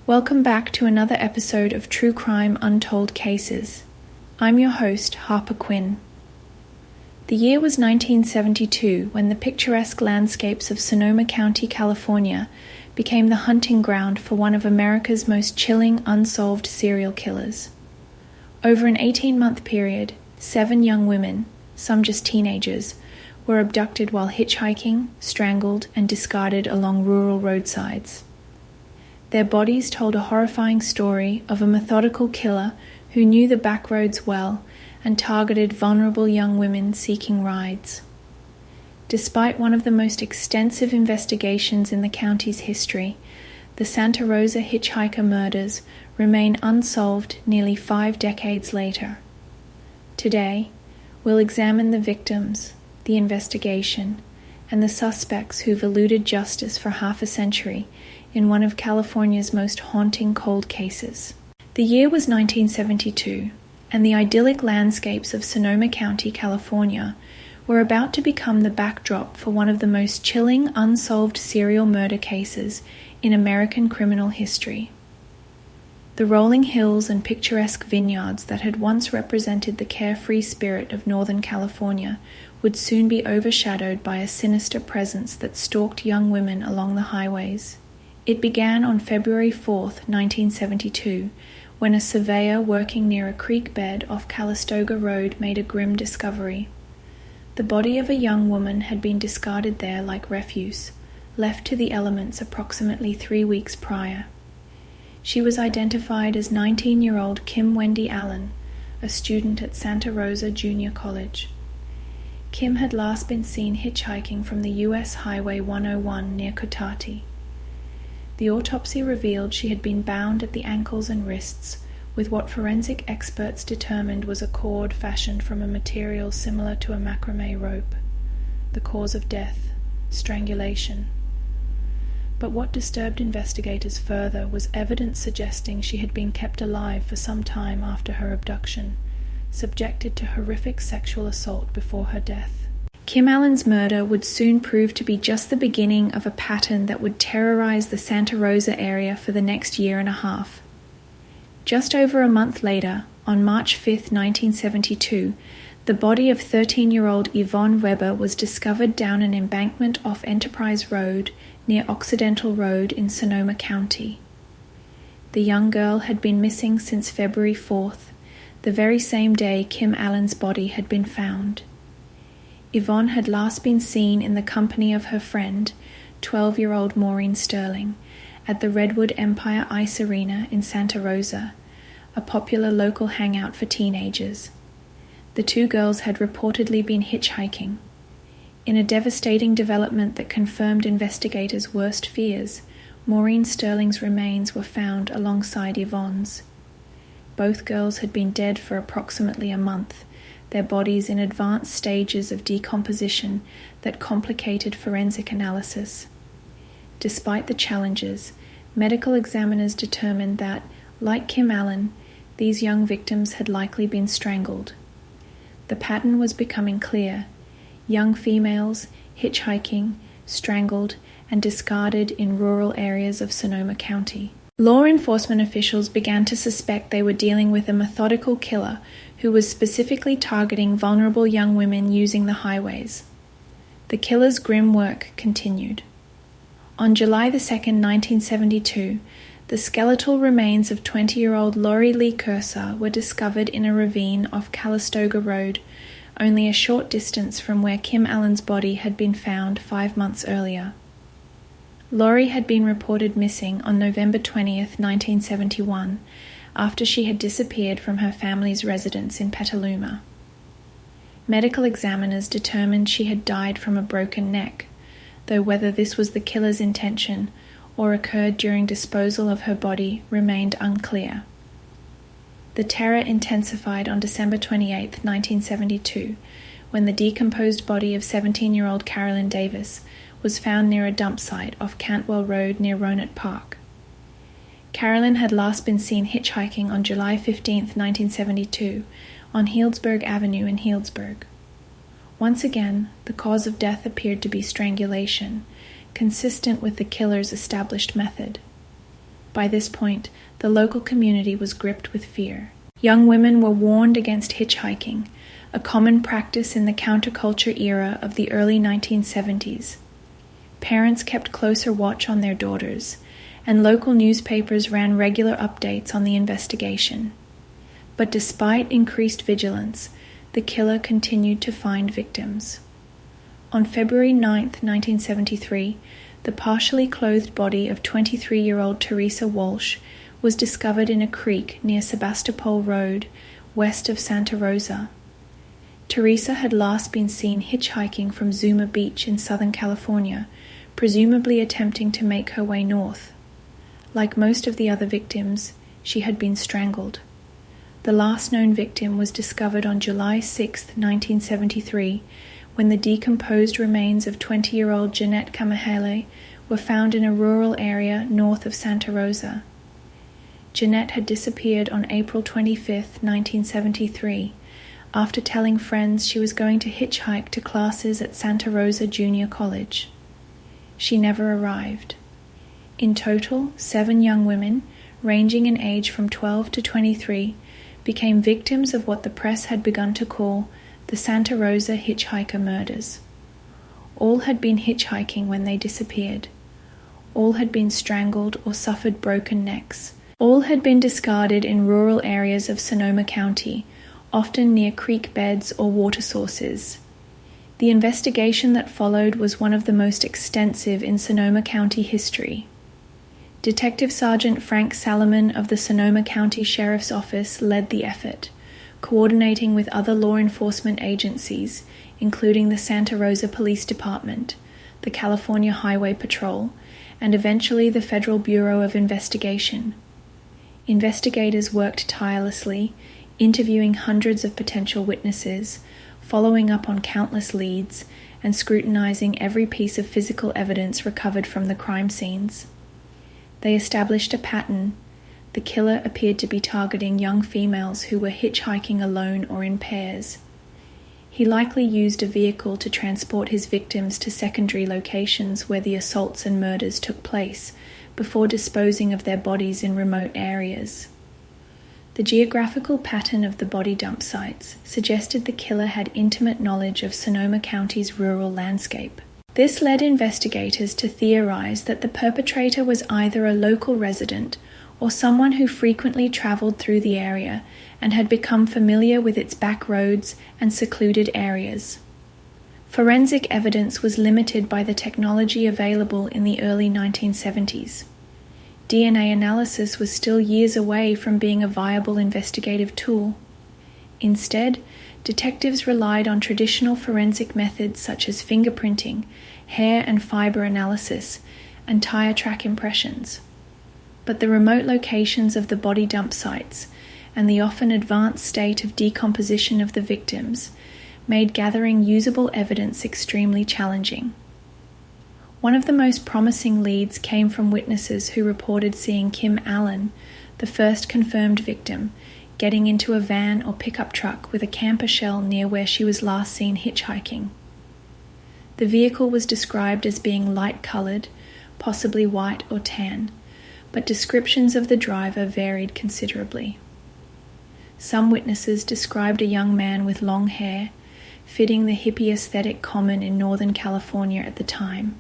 Welcome back to another episode of True Crime Untold Cases. I'm your host, Harper Quinn. The year was 1972 when the picturesque landscapes of Sonoma County, California, became the hunting ground for one of America's most chilling unsolved serial killers. Over an 18-month period, 7 young women, some just teenagers, were abducted while hitchhiking, strangled, and discarded along rural roadsides. Their bodies told a horrifying story of a methodical killer who knew the back roads well and targeted vulnerable young women seeking rides. Despite one of the most extensive investigations in the county's history, the Santa Rosa hitchhiker murders remain unsolved nearly 5 decades later. Today, we'll examine the victims, the investigation, and the suspects who've eluded justice for half a century in one of California's most haunting cold cases. The year was 1972, and the idyllic landscapes of Sonoma County, California, were about to become the backdrop for one of the most chilling unsolved serial murder cases in American criminal history. The rolling hills and picturesque vineyards that had once represented the carefree spirit of Northern California would soon be overshadowed by a sinister presence that stalked young women along the highways. It began on February 4th, 1972, when a surveyor working near a creek bed off Calistoga Road made a grim discovery. The body of a young woman had been discarded there like refuse, left to the elements approximately 3 weeks prior. She was identified as 19-year-old Kim Wendy Allen, a student at Santa Rosa Junior College. Kim had last been seen hitchhiking from the U.S. Highway 101 near Cotati. The autopsy revealed she had been bound at the ankles and wrists with what forensic experts determined was a cord fashioned from a material similar to a macrame rope. The cause of death, strangulation. But what disturbed investigators further was evidence suggesting she had been kept alive for some time after her abduction, subjected to horrific sexual assault before her death. Kim Allen's murder would soon prove to be just the beginning of a pattern that would terrorize the Santa Rosa area for the next year and a half. Just over a month later, on March 5, 1972, the body of 13-year-old Yvonne Weber was discovered down an embankment off Enterprise Road near Occidental Road in Sonoma County. The young girl had been missing since February 4th, the very same day Kim Allen's body had been found. Yvonne had last been seen in the company of her friend, 12-year-old Maureen Sterling, at the Redwood Empire Ice Arena in Santa Rosa, a popular local hangout for teenagers. The 2 girls had reportedly been hitchhiking. In a devastating development that confirmed investigators' worst fears, Maureen Sterling's remains were found alongside Yvonne's. Both girls had been dead for approximately a month, their bodies in advanced stages of decomposition that complicated forensic analysis. Despite the challenges, medical examiners determined that, like Kim Allen, these young victims had likely been strangled. The pattern was becoming clear: young females, hitchhiking, strangled, and discarded in rural areas of Sonoma County. Law enforcement officials began to suspect they were dealing with a methodical killer who was specifically targeting vulnerable young women using the highways. The killer's grim work continued. On July 2, 1972, the skeletal remains of 20-year-old Lori Lee Cursor were discovered in a ravine off Calistoga Road, only a short distance from where Kim Allen's body had been found 5 months earlier. Lori had been reported missing on November 20, 1971, after she had disappeared from her family's residence in Petaluma. Medical examiners determined she had died from a broken neck, though whether this was the killer's intention or occurred during disposal of her body remained unclear. The terror intensified on December 28, 1972, when the decomposed body of 17-year-old Carolyn Davis was found near a dump site off Cantwell Road near Rohnert Park. Carolyn had last been seen hitchhiking on July 15, 1972, on Healdsburg Avenue in Healdsburg. Once again, the cause of death appeared to be strangulation, consistent with the killer's established method. By this point, the local community was gripped with fear. Young women were warned against hitchhiking, a common practice in the counterculture era of the early 1970s. Parents kept closer watch on their daughters, and local newspapers ran regular updates on the investigation. But despite increased vigilance, the killer continued to find victims. On February 9, 1973, the partially clothed body of 23-year-old Teresa Walsh was discovered in a creek near Sebastopol Road, west of Santa Rosa. Teresa had last been seen hitchhiking from Zuma Beach in Southern California, presumably attempting to make her way north. Like most of the other victims, she had been strangled. The last known victim was discovered on July 6, 1973, when the decomposed remains of 20-year-old Jeanette Kamahele were found in a rural area north of Santa Rosa. Jeanette had disappeared on April 25, 1973, after telling friends she was going to hitchhike to classes at Santa Rosa Junior College. She never arrived. In total, 7 young women, ranging in age from 12 to 23, became victims of what the press had begun to call the Santa Rosa Hitchhiker murders. All had been hitchhiking when they disappeared. All had been strangled or suffered broken necks. All had been discarded in rural areas of Sonoma County, often near creek beds or water sources. The investigation that followed was one of the most extensive in Sonoma County history. Detective Sergeant Frank Salomon of the Sonoma County Sheriff's Office led the effort, coordinating with other law enforcement agencies, including the Santa Rosa Police Department, the California Highway Patrol, and eventually the Federal Bureau of Investigation. Investigators worked tirelessly, interviewing hundreds of potential witnesses, following up on countless leads, and scrutinizing every piece of physical evidence recovered from the crime scenes. They established a pattern. The killer appeared to be targeting young females who were hitchhiking alone or in pairs. He likely used a vehicle to transport his victims to secondary locations where the assaults and murders took place, before disposing of their bodies in remote areas. The geographical pattern of the body dump sites suggested the killer had intimate knowledge of Sonoma County's rural landscape. This led investigators to theorize that the perpetrator was either a local resident or someone who frequently traveled through the area and had become familiar with its back roads and secluded areas. Forensic evidence was limited by the technology available in the early 1970s. DNA analysis was still years away from being a viable investigative tool. Instead, detectives relied on traditional forensic methods such as fingerprinting, hair and fiber analysis, and tire track impressions. But the remote locations of the body dump sites and the often advanced state of decomposition of the victims made gathering usable evidence extremely challenging. One of the most promising leads came from witnesses who reported seeing Kim Allen, the first confirmed victim, getting into a van or pickup truck with a camper shell near where she was last seen hitchhiking. The vehicle was described as being light-colored, possibly white or tan, but descriptions of the driver varied considerably. Some witnesses described a young man with long hair, fitting the hippie aesthetic common in Northern California at the time,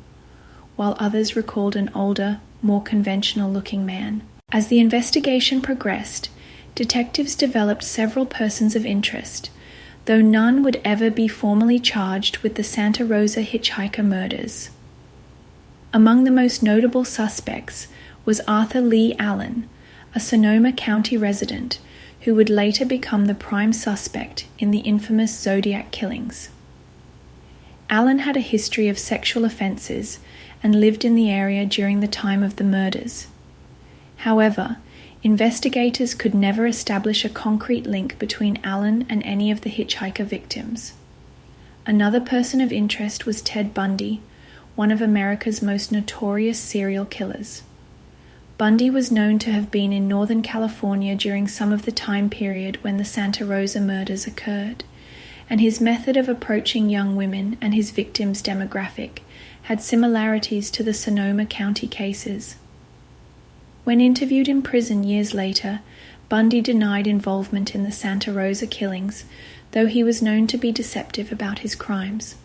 while others recalled an older, more conventional-looking man. As the investigation progressed, detectives developed several persons of interest, though none would ever be formally charged with the Santa Rosa Hitchhiker murders. Among the most notable suspects was Arthur Lee Allen, a Sonoma County resident who would later become the prime suspect in the infamous Zodiac killings. Allen had a history of sexual offenses and lived in the area during the time of the murders. However, investigators could never establish a concrete link between Allen and any of the hitchhiker victims. Another person of interest was Ted Bundy, one of America's most notorious serial killers. Bundy was known to have been in Northern California during some of the time period when the Santa Rosa murders occurred, and his method of approaching young women and his victims' demographic had similarities to the Sonoma County cases. When interviewed in prison years later, Bundy denied involvement in the Santa Rosa killings, though he was known to be deceptive about his crimes.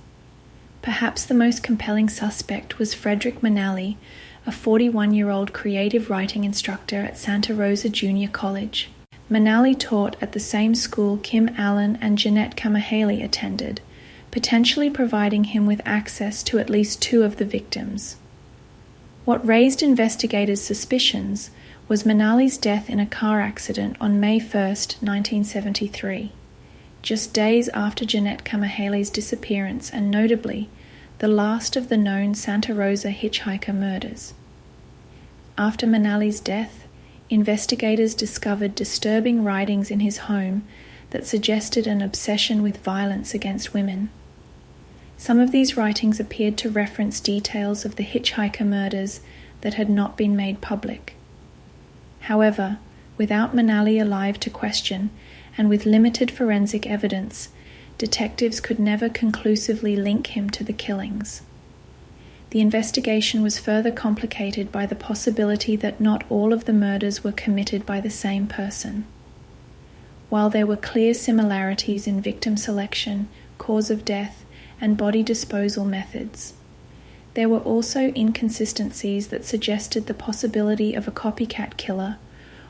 Perhaps the most compelling suspect was Frederick Manali, a 41-year-old creative writing instructor at Santa Rosa Junior College. Manali taught at the same school Kim Allen and Jeanette Kamahaley attended, potentially providing him with access to at least two of the victims. What raised investigators' suspicions was Manali's death in a car accident on May 1, 1973, just days after Jeanette Kamahaley's disappearance and notably, the last of the known Santa Rosa hitchhiker murders. After Manali's death, investigators discovered disturbing writings in his home that suggested an obsession with violence against women. Some of these writings appeared to reference details of the hitchhiker murders that had not been made public. However, without Manali alive to question, and with limited forensic evidence, detectives could never conclusively link him to the killings. The investigation was further complicated by the possibility that not all of the murders were committed by the same person. While there were clear similarities in victim selection, cause of death, and body disposal methods, there were also inconsistencies that suggested the possibility of a copycat killer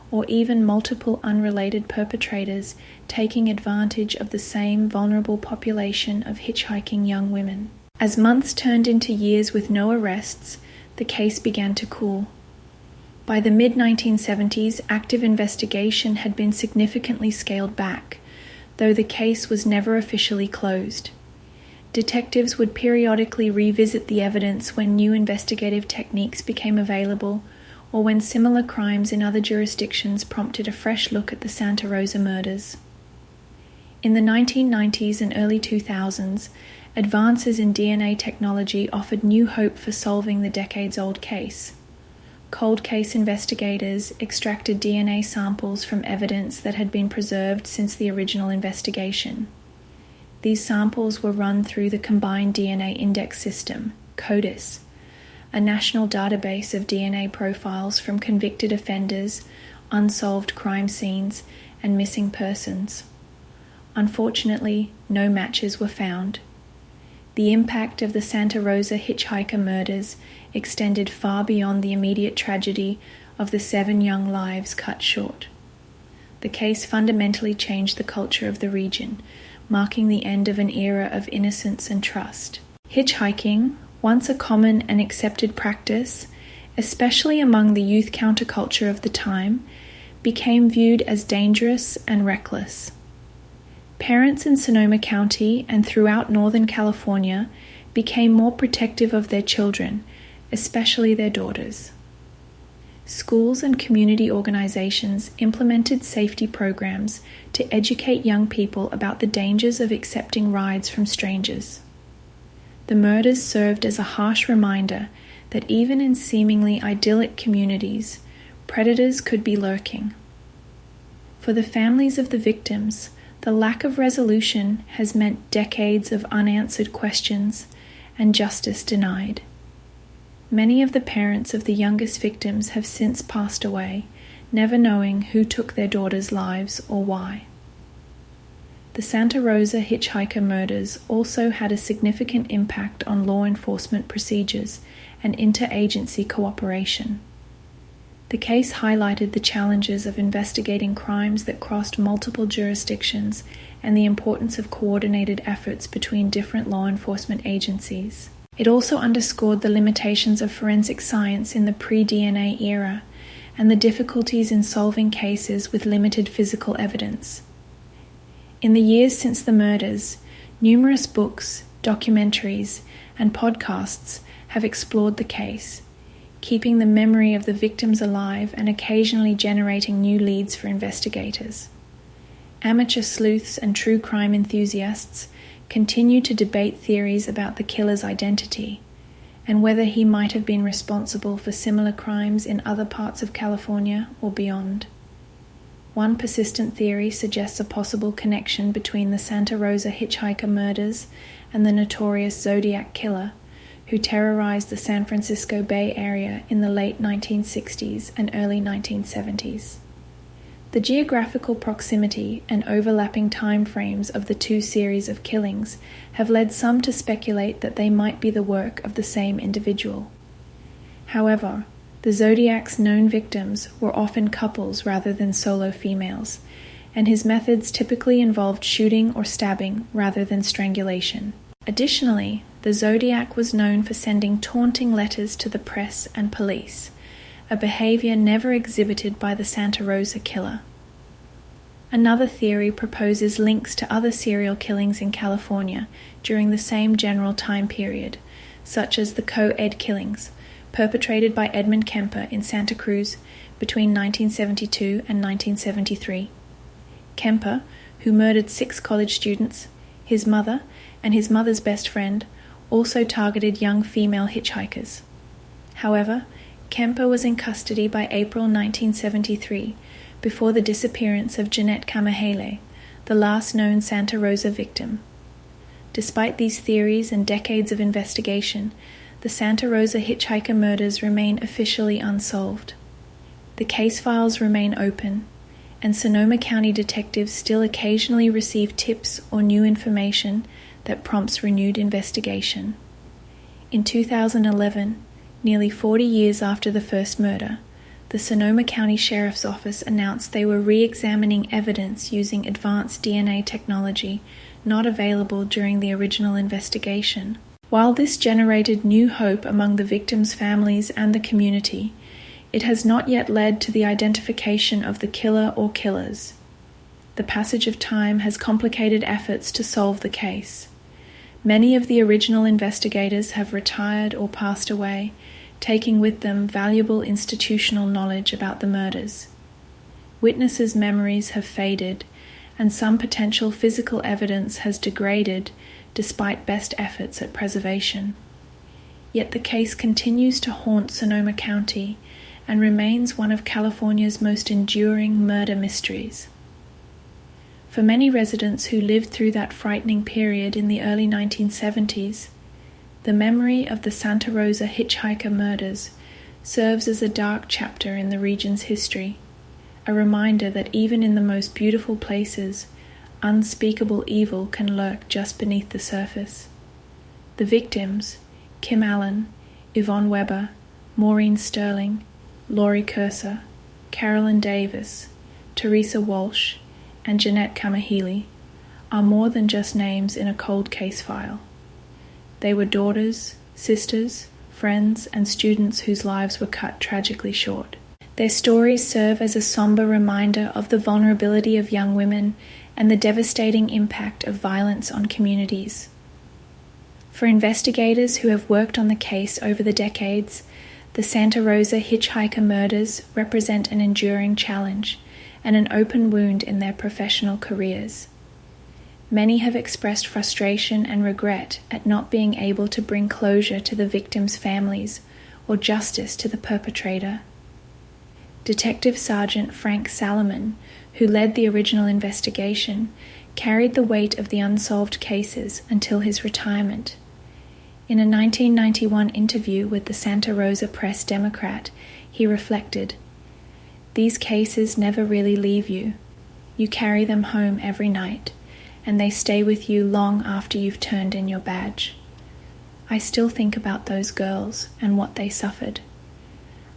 or even multiple unrelated perpetrators taking advantage of the same vulnerable population of hitchhiking young women. As months turned into years with no arrests, the case began to cool. By the mid-1970s, active investigation had been significantly scaled back, though the case was never officially closed. Detectives would periodically revisit the evidence when new investigative techniques became available or when similar crimes in other jurisdictions prompted a fresh look at the Santa Rosa murders. In the 1990s and early 2000s, advances in DNA technology offered new hope for solving the decades-old case. Cold case investigators extracted DNA samples from evidence that had been preserved since the original investigation. These samples were run through the Combined DNA Index System, CODIS, a national database of DNA profiles from convicted offenders, unsolved crime scenes, and missing persons. Unfortunately, no matches were found. The impact of the Santa Rosa hitchhiker murders extended far beyond the immediate tragedy of the 7 young lives cut short. The case fundamentally changed the culture of the region, marking the end of an era of innocence and trust. Hitchhiking, once a common and accepted practice, especially among the youth counterculture of the time, became viewed as dangerous and reckless. Parents in Sonoma County and throughout Northern California became more protective of their children, especially their daughters. Schools and community organizations implemented safety programs to educate young people about the dangers of accepting rides from strangers. The murders served as a harsh reminder that even in seemingly idyllic communities, predators could be lurking. For the families of the victims, the lack of resolution has meant decades of unanswered questions and justice denied. Many of the parents of the youngest victims have since passed away, never knowing who took their daughters' lives or why. The Santa Rosa hitchhiker murders also had a significant impact on law enforcement procedures and interagency cooperation. The case highlighted the challenges of investigating crimes that crossed multiple jurisdictions and the importance of coordinated efforts between different law enforcement agencies. It also underscored the limitations of forensic science in the pre-DNA era and the difficulties in solving cases with limited physical evidence. In the years since the murders, numerous books, documentaries, and podcasts have explored the case, keeping the memory of the victims alive and occasionally generating new leads for investigators. Amateur sleuths and true crime enthusiasts continue to debate theories about the killer's identity and whether he might have been responsible for similar crimes in other parts of California or beyond. One persistent theory suggests a possible connection between the Santa Rosa hitchhiker murders and the notorious Zodiac killer, who terrorized the San Francisco Bay Area in the late 1960s and early 1970s. The geographical proximity and overlapping time frames of the two series of killings have led some to speculate that they might be the work of the same individual. However, the Zodiac's known victims were often couples rather than solo females, and his methods typically involved shooting or stabbing rather than strangulation. Additionally, the Zodiac was known for sending taunting letters to the press and police, a behavior never exhibited by the Santa Rosa killer. Another theory proposes links to other serial killings in California during the same general time period, such as the Co-Ed killings, perpetrated by Edmund Kemper in Santa Cruz between 1972 and 1973. Kemper, who murdered 6 college students, his mother, and his mother's best friend, also targeted young female hitchhikers. However, Kemper was in custody by April 1973, before the disappearance of Jeanette Kamahele, the last known Santa Rosa victim. Despite these theories and decades of investigation, the Santa Rosa hitchhiker murders remain officially unsolved. The case files remain open, and Sonoma County detectives still occasionally receive tips or new information that prompts renewed investigation. In 2011, nearly 40 years after the first murder, the Sonoma County Sheriff's Office announced they were re-examining evidence using advanced DNA technology not available during the original investigation. While this generated new hope among the victims' families and the community, it has not yet led to the identification of the killer or killers. The passage of time has complicated efforts to solve the case. Many of the original investigators have retired or passed away, taking with them valuable institutional knowledge about the murders. Witnesses' memories have faded, and some potential physical evidence has degraded despite best efforts at preservation. Yet the case continues to haunt Sonoma County and remains one of California's most enduring murder mysteries. For many residents who lived through that frightening period in the early 1970s, the memory of the Santa Rosa hitchhiker murders serves as a dark chapter in the region's history, a reminder that even in the most beautiful places, unspeakable evil can lurk just beneath the surface. The victims, Kim Allen, Yvonne Weber, Maureen Sterling, Laurie Cursor, Carolyn Davis, Teresa Walsh, and Jeanette Kamahele, are more than just names in a cold case file. They were daughters, sisters, friends, and students whose lives were cut tragically short. Their stories serve as a somber reminder of the vulnerability of young women and the devastating impact of violence on communities. For investigators who have worked on the case over the decades, the Santa Rosa hitchhiker murders represent an enduring challenge and an open wound in their professional careers. Many have expressed frustration and regret at not being able to bring closure to the victims' families or justice to the perpetrator. Detective Sergeant Frank Salomon, who led the original investigation, carried the weight of the unsolved cases until his retirement. In a 1991 interview with the Santa Rosa Press-Democrat, he reflected, "These cases never really leave you. You carry them home every night, and they stay with you long after you've turned in your badge. I still think about those girls and what they suffered.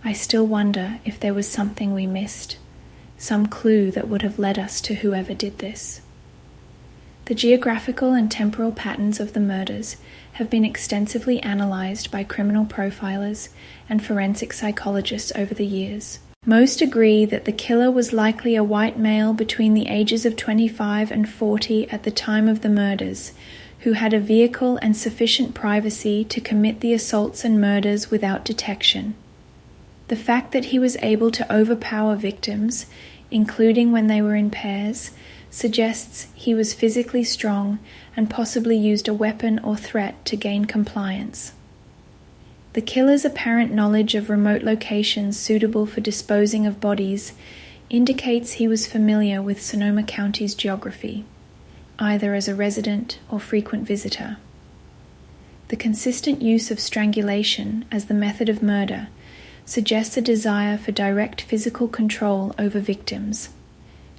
I still wonder if there was something we missed, some clue that would have led us to whoever did this." The geographical and temporal patterns of the murders have been extensively analyzed by criminal profilers and forensic psychologists over the years. Most agree that the killer was likely a white male between the ages of 25 and 40 at the time of the murders, who had a vehicle and sufficient privacy to commit the assaults and murders without detection. The fact that he was able to overpower victims, including when they were in pairs, suggests he was physically strong and possibly used a weapon or threat to gain compliance. The killer's apparent knowledge of remote locations suitable for disposing of bodies indicates he was familiar with Sonoma County's geography, either as a resident or frequent visitor. The consistent use of strangulation as the method of murder suggests a desire for direct physical control over victims,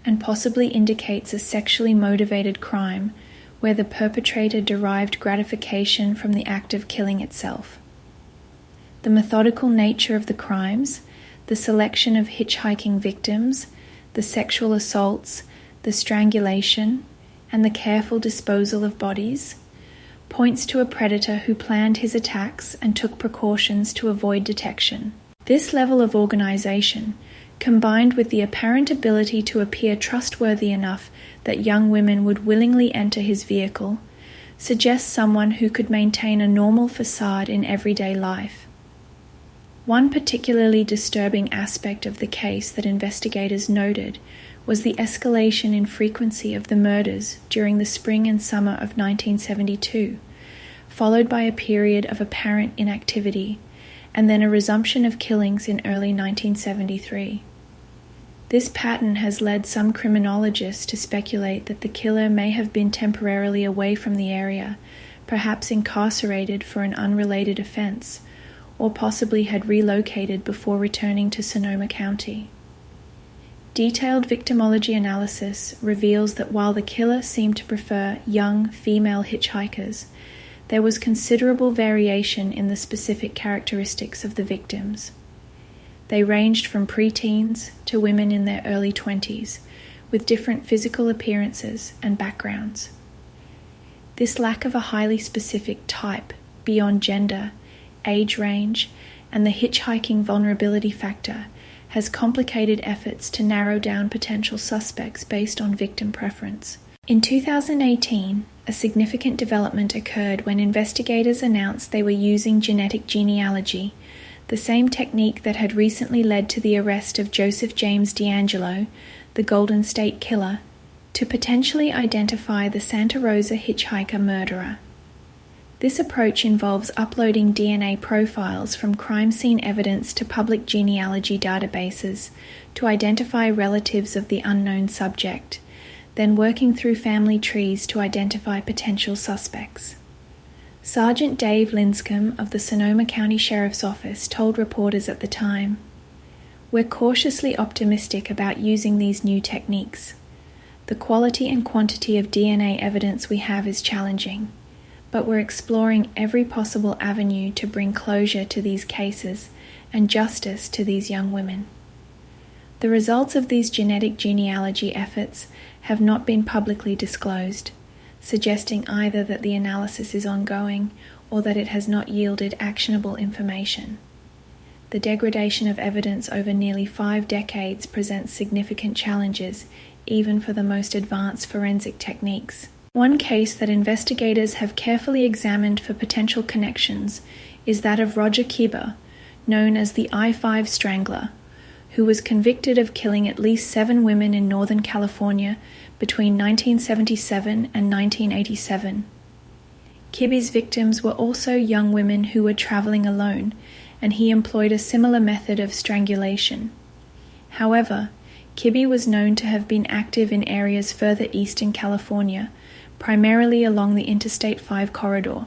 and possibly indicates a sexually motivated crime where the perpetrator derived gratification from the act of killing itself. The methodical nature of the crimes, the selection of hitchhiking victims, the sexual assaults, the strangulation, and the careful disposal of bodies points to a predator who planned his attacks and took precautions to avoid detection. This level of organization, combined with the apparent ability to appear trustworthy enough that young women would willingly enter his vehicle, suggests someone who could maintain a normal facade in everyday life. One particularly disturbing aspect of the case that investigators noted was the escalation in frequency of the murders during the spring and summer of 1972, followed by a period of apparent inactivity, and then a resumption of killings in early 1973. This pattern has led some criminologists to speculate that the killer may have been temporarily away from the area, perhaps incarcerated for an unrelated offense, or possibly had relocated before returning to Sonoma County. Detailed victimology analysis reveals that while the killer seemed to prefer young female hitchhikers, there was considerable variation in the specific characteristics of the victims. They ranged from preteens to women in their early 20s, with different physical appearances and backgrounds. This lack of a highly specific type beyond gender, age range, and the hitchhiking vulnerability factor has complicated efforts to narrow down potential suspects based on victim preference. In 2018, a significant development occurred when investigators announced they were using genetic genealogy, the same technique that had recently led to the arrest of Joseph James DeAngelo, the Golden State Killer, to potentially identify the Santa Rosa hitchhiker murderer. This approach involves uploading DNA profiles from crime scene evidence to public genealogy databases to identify relatives of the unknown subject, then working through family trees to identify potential suspects. Sergeant Dave Linscomb of the Sonoma County Sheriff's Office told reporters at the time, "We're cautiously optimistic about using these new techniques. The quality and quantity of DNA evidence we have is challenging, but we're exploring every possible avenue to bring closure to these cases and justice to these young women." The results of these genetic genealogy efforts have not been publicly disclosed, suggesting either that the analysis is ongoing or that it has not yielded actionable information. The degradation of evidence over nearly 5 decades presents significant challenges, even for the most advanced forensic techniques. One case that investigators have carefully examined for potential connections is that of Roger Kibbe, known as the I-5 Strangler, who was convicted of killing at least 7 women in Northern California between 1977 and 1987. Kibbe's victims were also young women who were traveling alone, and he employed a similar method of strangulation. However, Kibbe was known to have been active in areas further east in California, primarily along the Interstate 5 corridor,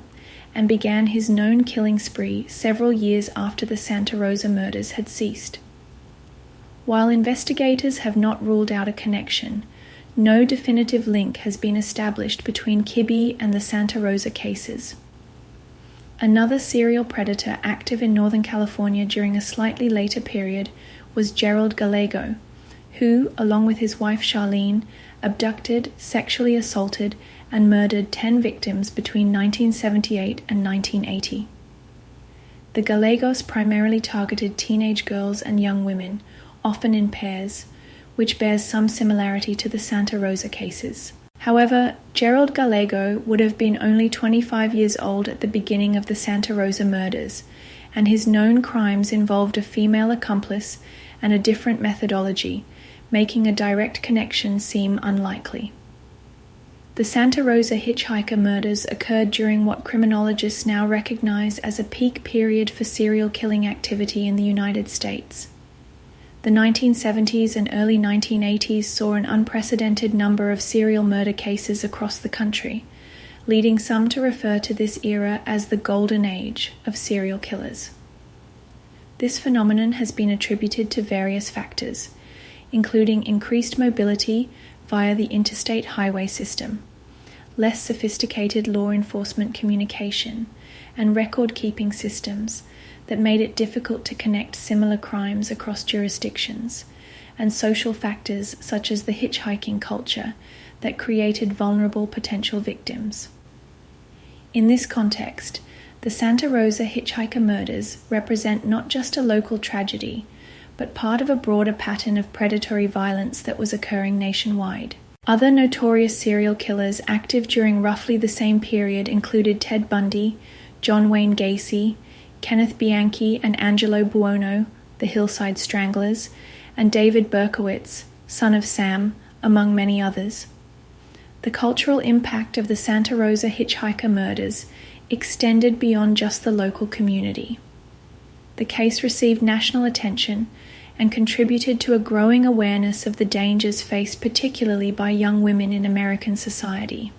and began his known killing spree several years after the Santa Rosa murders had ceased. While investigators have not ruled out a connection, no definitive link has been established between Kibbe and the Santa Rosa cases. Another serial predator active in Northern California during a slightly later period was Gerald Gallego, who, along with his wife Charlene, abducted, sexually assaulted, and murdered 10 victims between 1978 and 1980. The Gallegos primarily targeted teenage girls and young women, often in pairs, which bears some similarity to the Santa Rosa cases. However, Gerald Gallego would have been only 25 years old at the beginning of the Santa Rosa murders, and his known crimes involved a female accomplice and a different methodology, making a direct connection seem unlikely. The Santa Rosa hitchhiker murders occurred during what criminologists now recognize as a peak period for serial killing activity in the United States. The 1970s and early 1980s saw an unprecedented number of serial murder cases across the country, leading some to refer to this era as the golden age of serial killers. This phenomenon has been attributed to various factors, including increased mobility via the interstate highway system, less sophisticated law enforcement communication, and record-keeping systems that made it difficult to connect similar crimes across jurisdictions, and social factors such as the hitchhiking culture that created vulnerable potential victims. In this context, the Santa Rosa hitchhiker murders represent not just a local tragedy, but part of a broader pattern of predatory violence that was occurring nationwide. Other notorious serial killers active during roughly the same period included Ted Bundy, John Wayne Gacy, Kenneth Bianchi and Angelo Buono, the Hillside Stranglers, and David Berkowitz, son of Sam, among many others. The cultural impact of the Santa Rosa hitchhiker murders extended beyond just the local community. The case received national attention and contributed to a growing awareness of the dangers faced particularly by young women in American society.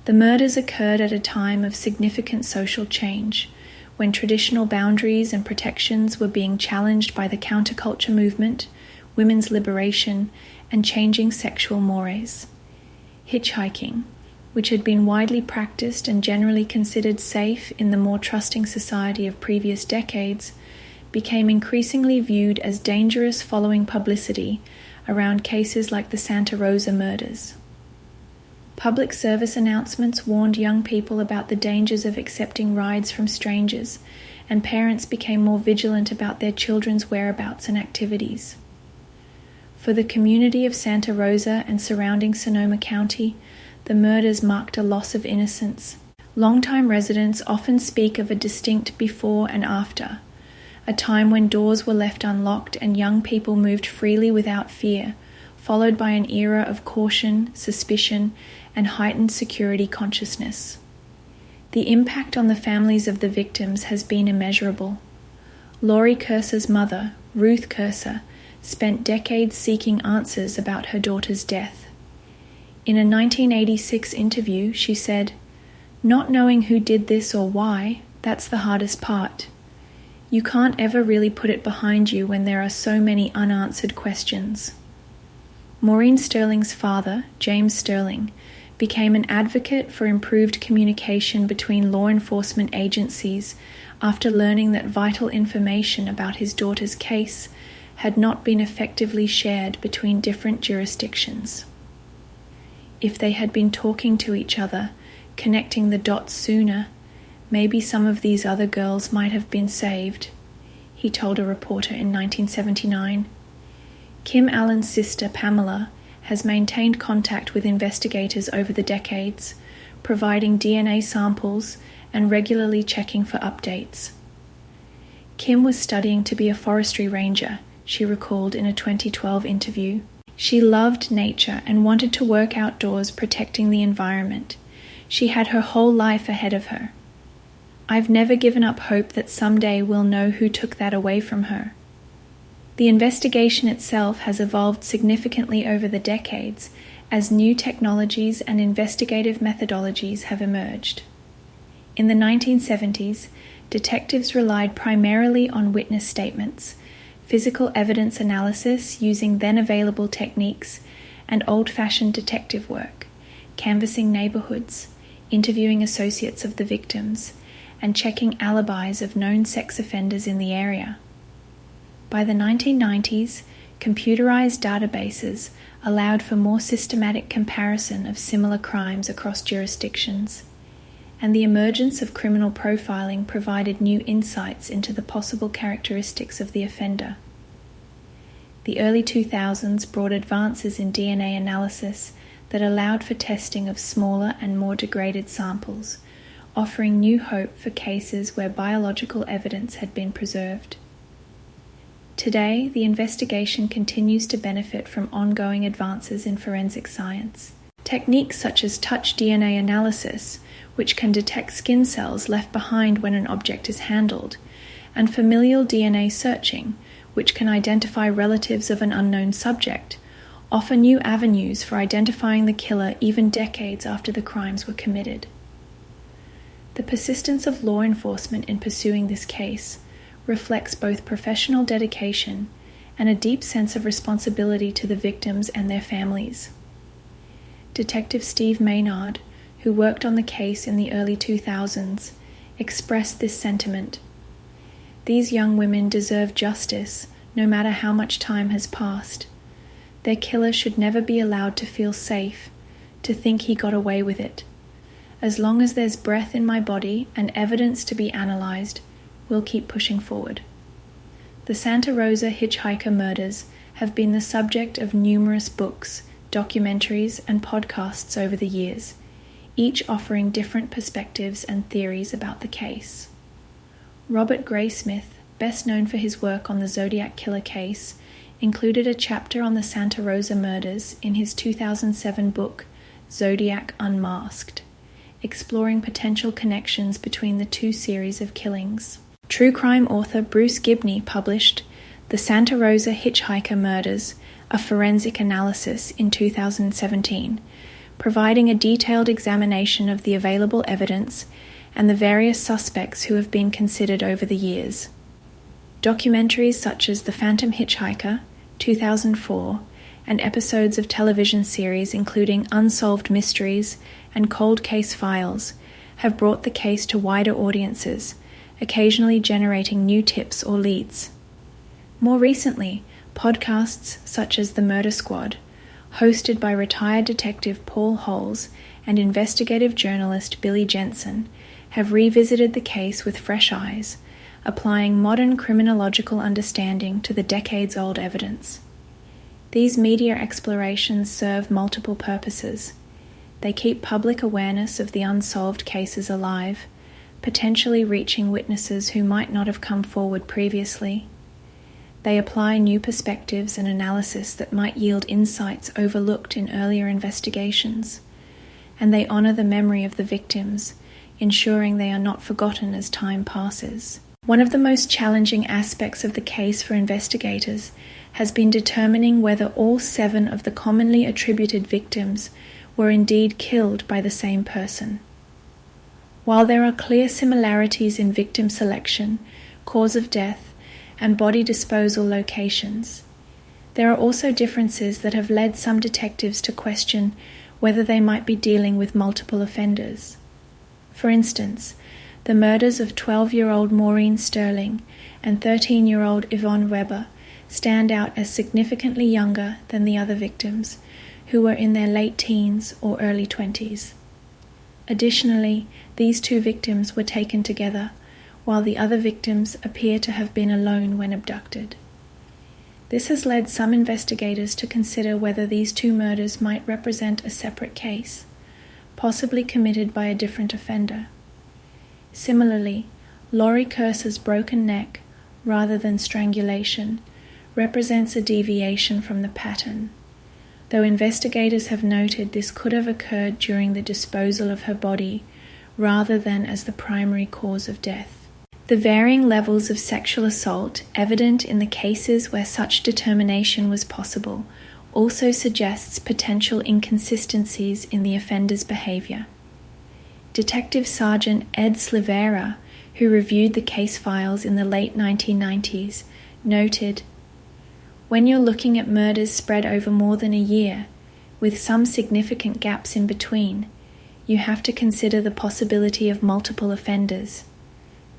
The murders occurred at a time of significant social change, when traditional boundaries and protections were being challenged by the counterculture movement, women's liberation, and changing sexual mores. Hitchhiking, which had been widely practiced and generally considered safe in the more trusting society of previous decades, became increasingly viewed as dangerous following publicity around cases like the Santa Rosa murders. Public service announcements warned young people about the dangers of accepting rides from strangers, and parents became more vigilant about their children's whereabouts and activities. For the community of Santa Rosa and surrounding Sonoma County, the murders marked a loss of innocence. Longtime residents often speak of a distinct before and after, a time when doors were left unlocked and young people moved freely without fear, followed by an era of caution, suspicion, and heightened security consciousness. The impact on the families of the victims has been immeasurable. Laurie Curser's mother, Ruth Curser, spent decades seeking answers about her daughter's death. In a 1986 interview, she said, "Not knowing who did this or why, that's the hardest part. You can't ever really put it behind you when there are so many unanswered questions." Maureen Sterling's father, James Sterling, became an advocate for improved communication between law enforcement agencies after learning that vital information about his daughter's case had not been effectively shared between different jurisdictions. If they had been talking to each other, connecting the dots sooner, maybe some of these other girls might have been saved, he told a reporter in 1979. Kim Allen's sister, Pamela, has maintained contact with investigators over the decades, providing DNA samples and regularly checking for updates. Kim was studying to be a forestry ranger, she recalled in a 2012 interview. She loved nature and wanted to work outdoors protecting the environment. She had her whole life ahead of her. "I've never given up hope that someday we'll know who took that away from her." The investigation itself has evolved significantly over the decades as new technologies and investigative methodologies have emerged. In the 1970s, detectives relied primarily on witness statements, physical evidence analysis using then available techniques, and old-fashioned detective work, canvassing neighborhoods, interviewing associates of the victims, and checking alibis of known sex offenders in the area. By the 1990s, computerized databases allowed for more systematic comparison of similar crimes across jurisdictions, and the emergence of criminal profiling provided new insights into the possible characteristics of the offender. The early 2000s brought advances in DNA analysis that allowed for testing of smaller and more degraded samples, offering new hope for cases where biological evidence had been preserved. Today, the investigation continues to benefit from ongoing advances in forensic science. Techniques such as touch DNA analysis, which can detect skin cells left behind when an object is handled, and familial DNA searching, which can identify relatives of an unknown subject, offer new avenues for identifying the killer even decades after the crimes were committed. The persistence of law enforcement in pursuing this case reflects both professional dedication and a deep sense of responsibility to the victims and their families. Detective Steve Maynard, who worked on the case in the early 2000s, expressed this sentiment. These young women deserve justice, no matter how much time has passed. Their killer should never be allowed to feel safe, to think he got away with it. As long as there's breath in my body and evidence to be analyzed, we'll keep pushing forward. The Santa Rosa Hitchhiker murders have been the subject of numerous books, documentaries, and podcasts over the years, each offering different perspectives and theories about the case. Robert Graysmith, best known for his work on the Zodiac Killer case, included a chapter on the Santa Rosa murders in his 2007 book, Zodiac Unmasked, exploring potential connections between the two series of killings. True crime author Bruce Gibney published The Santa Rosa Hitchhiker Murders, a Forensic Analysis in 2017, providing a detailed examination of the available evidence and the various suspects who have been considered over the years. Documentaries such as The Phantom Hitchhiker, 2004, and episodes of television series including Unsolved Mysteries and Cold Case Files have brought the case to wider audiences, occasionally generating new tips or leads. More recently, podcasts such as The Murder Squad, hosted by retired detective Paul Holes and investigative journalist Billy Jensen, have revisited the case with fresh eyes, applying modern criminological understanding to the decades-old evidence. These media explorations serve multiple purposes. They keep public awareness of the unsolved cases alive, potentially reaching witnesses who might not have come forward previously. They apply new perspectives and analysis that might yield insights overlooked in earlier investigations. And they honor the memory of the victims, ensuring they are not forgotten as time passes. One of the most challenging aspects of the case for investigators has been determining whether all 7 of the commonly attributed victims were indeed killed by the same person. While there are clear similarities in victim selection, cause of death, and body disposal locations, there are also differences that have led some detectives to question whether they might be dealing with multiple offenders. For instance, the murders of 12-year-old Maureen Sterling and 13-year-old Yvonne Weber stand out as significantly younger than the other victims, who were in their late teens or early 20s. Additionally, these 2 victims were taken together, while the other victims appear to have been alone when abducted. This has led some investigators to consider whether these 2 murders might represent a separate case, possibly committed by a different offender. Similarly, Laurie Curse's broken neck, rather than strangulation, represents a deviation from the pattern, though investigators have noted this could have occurred during the disposal of her body rather than as the primary cause of death. The varying levels of sexual assault evident in the cases where such determination was possible also suggests potential inconsistencies in the offender's behavior. Detective Sergeant Ed Slivera, who reviewed the case files in the late 1990s, noted, "When you're looking at murders spread over more than a year, with some significant gaps in between, you have to consider the possibility of multiple offenders.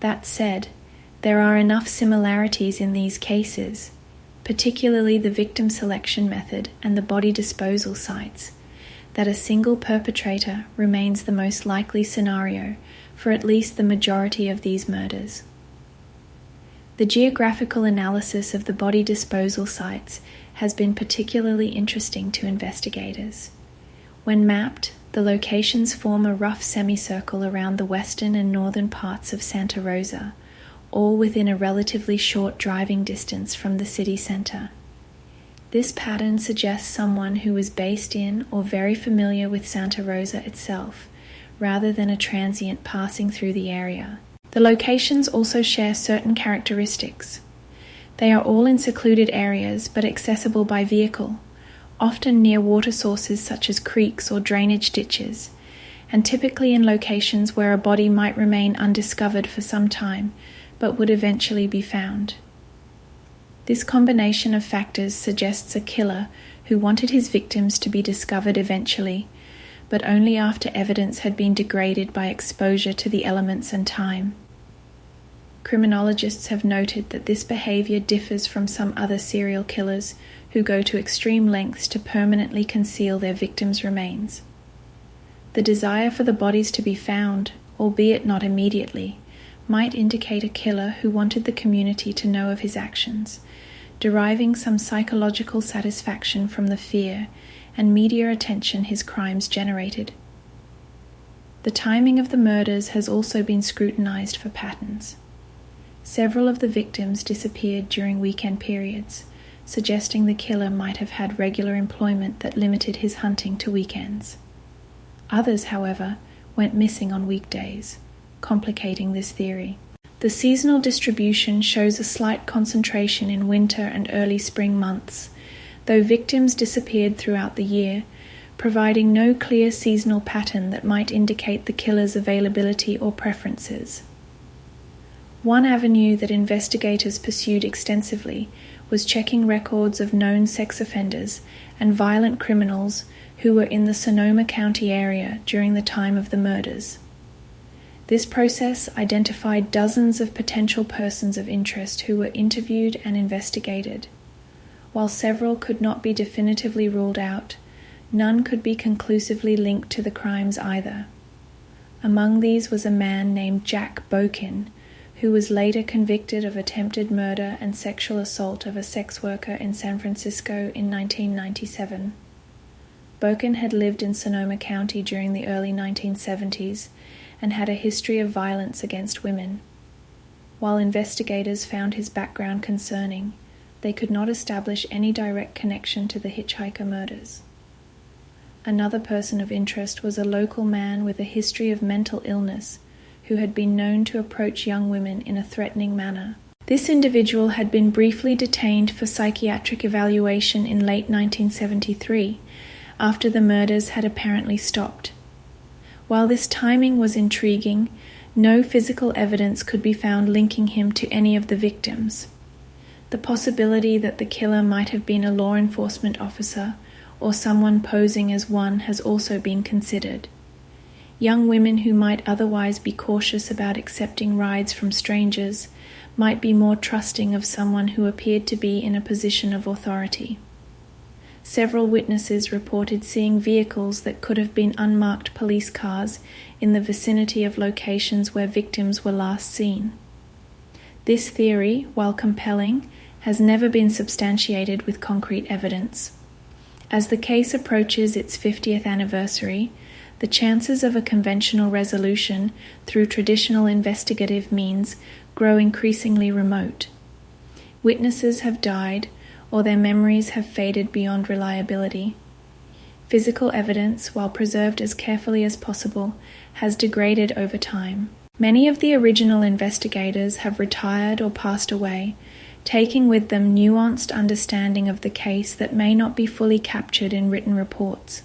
That said, there are enough similarities in these cases, particularly the victim selection method and the body disposal sites, that a single perpetrator remains the most likely scenario for at least the majority of these murders." The geographical analysis of the body disposal sites has been particularly interesting to investigators. When mapped, the locations form a rough semicircle around the western and northern parts of Santa Rosa, all within a relatively short driving distance from the city center. This pattern suggests someone who was based in or very familiar with Santa Rosa itself, rather than a transient passing through the area. The locations also share certain characteristics. They are all in secluded areas but accessible by vehicle, often near water sources such as creeks or drainage ditches, and typically in locations where a body might remain undiscovered for some time, but would eventually be found. This combination of factors suggests a killer who wanted his victims to be discovered eventually, but only after evidence had been degraded by exposure to the elements and time. Criminologists have noted that this behavior differs from some other serial killers who go to extreme lengths to permanently conceal their victims' remains. The desire for the bodies to be found, albeit not immediately, might indicate a killer who wanted the community to know of his actions, deriving some psychological satisfaction from the fear and media attention his crimes generated. The timing of the murders has also been scrutinized for patterns. Several of the victims disappeared during weekend periods, suggesting the killer might have had regular employment that limited his hunting to weekends. Others, however, went missing on weekdays, complicating this theory. The seasonal distribution shows a slight concentration in winter and early spring months, though victims disappeared throughout the year, providing no clear seasonal pattern that might indicate the killer's availability or preferences. One avenue that investigators pursued extensively was checking records of known sex offenders and violent criminals who were in the Sonoma County area during the time of the murders. This process identified dozens of potential persons of interest who were interviewed and investigated. While several could not be definitively ruled out, none could be conclusively linked to the crimes either. Among these was a man named Jack Bokin, who was later convicted of attempted murder and sexual assault of a sex worker in San Francisco in 1997. Bokin had lived in Sonoma County during the early 1970s and had a history of violence against women. While investigators found his background concerning, they could not establish any direct connection to the Hitchhiker murders. Another person of interest was a local man with a history of mental illness who had been known to approach young women in a threatening manner. This individual had been briefly detained for psychiatric evaluation in late 1973, after the murders had apparently stopped. While this timing was intriguing, no physical evidence could be found linking him to any of the victims. The possibility that the killer might have been a law enforcement officer or someone posing as one has also been considered. Young women who might otherwise be cautious about accepting rides from strangers might be more trusting of someone who appeared to be in a position of authority. Several witnesses reported seeing vehicles that could have been unmarked police cars in the vicinity of locations where victims were last seen. This theory, while compelling, has never been substantiated with concrete evidence. As the case approaches its 50th anniversary, the chances of a conventional resolution through traditional investigative means grow increasingly remote. Witnesses have died, or their memories have faded beyond reliability. Physical evidence, while preserved as carefully as possible, has degraded over time. Many of the original investigators have retired or passed away, taking with them nuanced understanding of the case that may not be fully captured in written reports.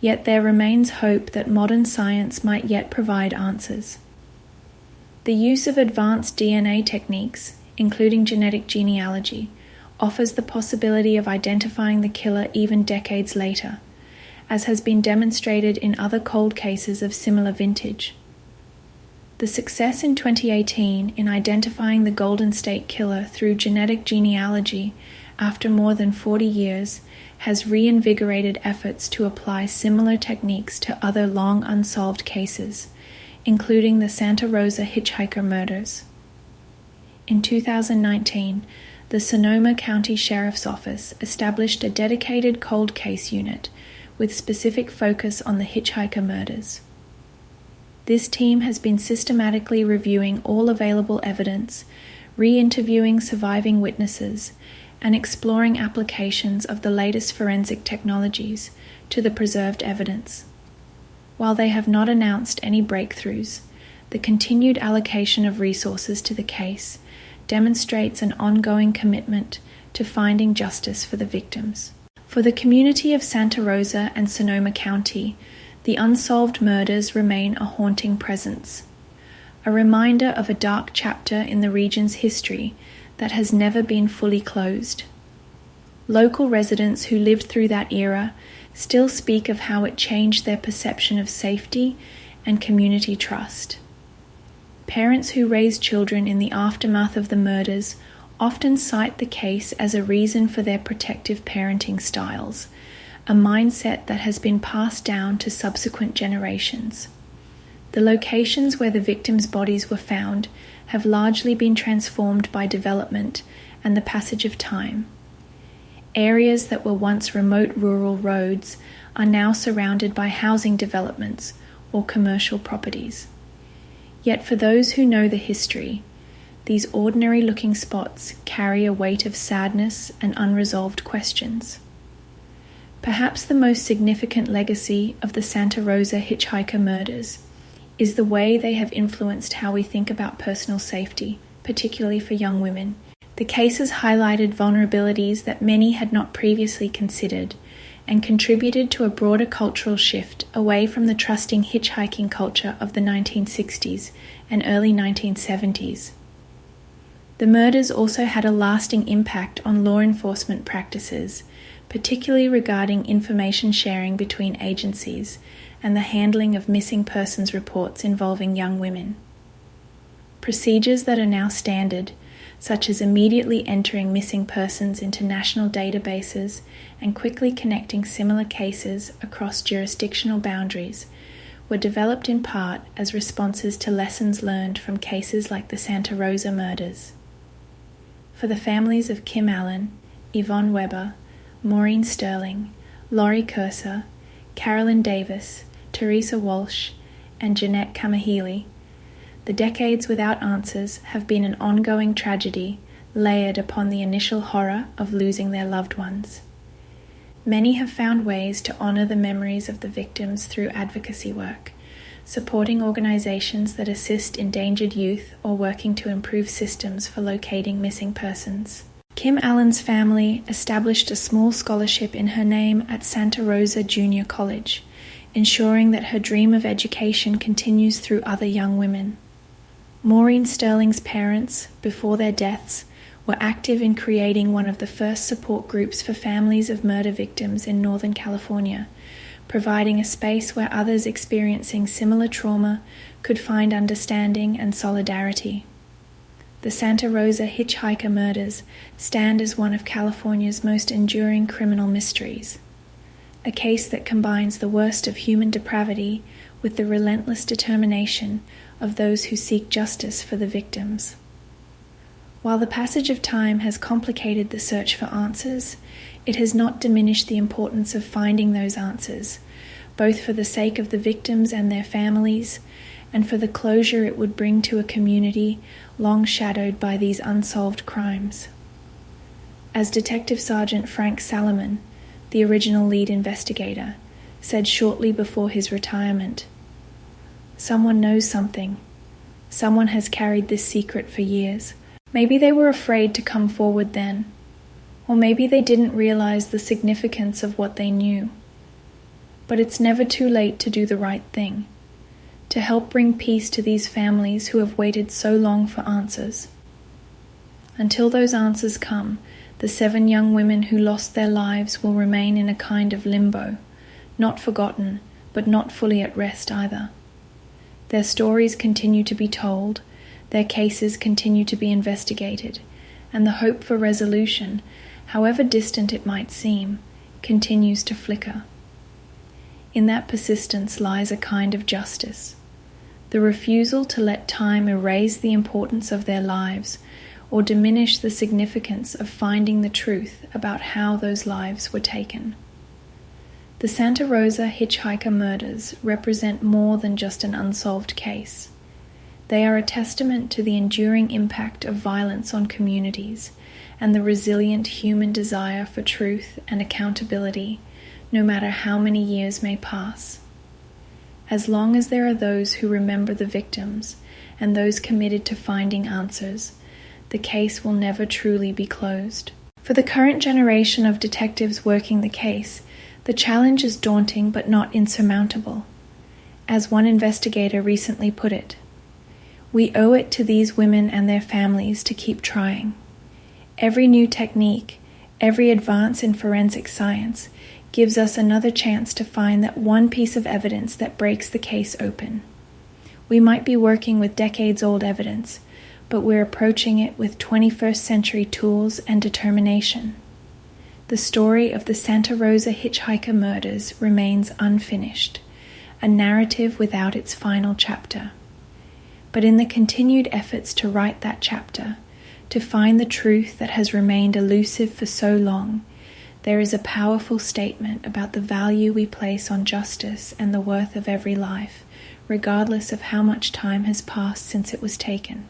Yet there remains hope that modern science might yet provide answers. The use of advanced DNA techniques, including genetic genealogy, offers the possibility of identifying the killer even decades later, as has been demonstrated in other cold cases of similar vintage. The success in 2018 in identifying the Golden State Killer through genetic genealogy after more than 40 years has reinvigorated efforts to apply similar techniques to other long unsolved cases, including the Santa Rosa Hitchhiker murders. In 2019, the Sonoma County Sheriff's Office established a dedicated cold case unit with specific focus on the Hitchhiker murders. This team has been systematically reviewing all available evidence, re-interviewing surviving witnesses, and exploring applications of the latest forensic technologies to the preserved evidence. While they have not announced any breakthroughs, the continued allocation of resources to the case demonstrates an ongoing commitment to finding justice for the victims. For the community of Santa Rosa and Sonoma County, the unsolved murders remain a haunting presence, a reminder of a dark chapter in the region's history that has never been fully closed. Local residents who lived through that era still speak of how it changed their perception of safety and community trust. Parents who raise children in the aftermath of the murders often cite the case as a reason for their protective parenting styles, a mindset that has been passed down to subsequent generations. The locations where the victims' bodies were found have largely been transformed by development and the passage of time. Areas that were once remote rural roads are now surrounded by housing developments or commercial properties. Yet for those who know the history, these ordinary-looking spots carry a weight of sadness and unresolved questions. Perhaps the most significant legacy of the Santa Rosa hitchhiker murders is the way they have influenced how we think about personal safety, particularly for young women. The cases highlighted vulnerabilities that many had not previously considered and contributed to a broader cultural shift away from the trusting hitchhiking culture of the 1960s and early 1970s. The murders also had a lasting impact on law enforcement practices, particularly regarding information sharing between agencies and the handling of missing persons reports involving young women. Procedures that are now standard, such as immediately entering missing persons into national databases and quickly connecting similar cases across jurisdictional boundaries, were developed in part as responses to lessons learned from cases like the Santa Rosa murders. For the families of Kim Allen, Yvonne Weber, Maureen Sterling, Laurie Cursor, Carolyn Davis, Teresa Walsh, and Jeanette Kamahili, the decades without answers have been an ongoing tragedy layered upon the initial horror of losing their loved ones. Many have found ways to honor the memories of the victims through advocacy work, supporting organizations that assist endangered youth or working to improve systems for locating missing persons. Kim Allen's family established a small scholarship in her name at Santa Rosa Junior College, ensuring that her dream of education continues through other young women. Maureen Sterling's parents, before their deaths, were active in creating one of the first support groups for families of murder victims in Northern California, providing a space where others experiencing similar trauma could find understanding and solidarity. The Santa Rosa hitchhiker murders stand as one of California's most enduring criminal mysteries, a case that combines the worst of human depravity with the relentless determination of those who seek justice for the victims. While the passage of time has complicated the search for answers, it has not diminished the importance of finding those answers, both for the sake of the victims and their families, and for the closure it would bring to a community long shadowed by these unsolved crimes. As Detective Sergeant Frank Salomon, the original lead investigator, said shortly before his retirement, "Someone knows something. Someone has carried this secret for years. Maybe they were afraid to come forward then, or maybe they didn't realize the significance of what they knew. But it's never too late to do the right thing, to help bring peace to these families who have waited so long for answers. Until those answers come, the 7 young women who lost their lives will remain in a kind of limbo, not forgotten, but not fully at rest either. Their stories continue to be told, their cases continue to be investigated, and the hope for resolution, however distant it might seem, continues to flicker. In that persistence lies a kind of justice, the refusal to let time erase the importance of their lives or diminish the significance of finding the truth about how those lives were taken. The Santa Rosa hitchhiker murders represent more than just an unsolved case. They are a testament to the enduring impact of violence on communities and the resilient human desire for truth and accountability, no matter how many years may pass. As long as there are those who remember the victims and those committed to finding answers, the case will never truly be closed. For the current generation of detectives working the case, the challenge is daunting but not insurmountable. As one investigator recently put it, "We owe it to these women and their families to keep trying. Every new technique, every advance in forensic science gives us another chance to find that one piece of evidence that breaks the case open. We might be working with decades-old evidence, but we're approaching it with 21st century tools and determination. The story of the Santa Rosa hitchhiker murders remains unfinished, a narrative without its final chapter. But in the continued efforts to write that chapter, to find the truth that has remained elusive for so long, there is a powerful statement about the value we place on justice and the worth of every life, regardless of how much time has passed since it was taken."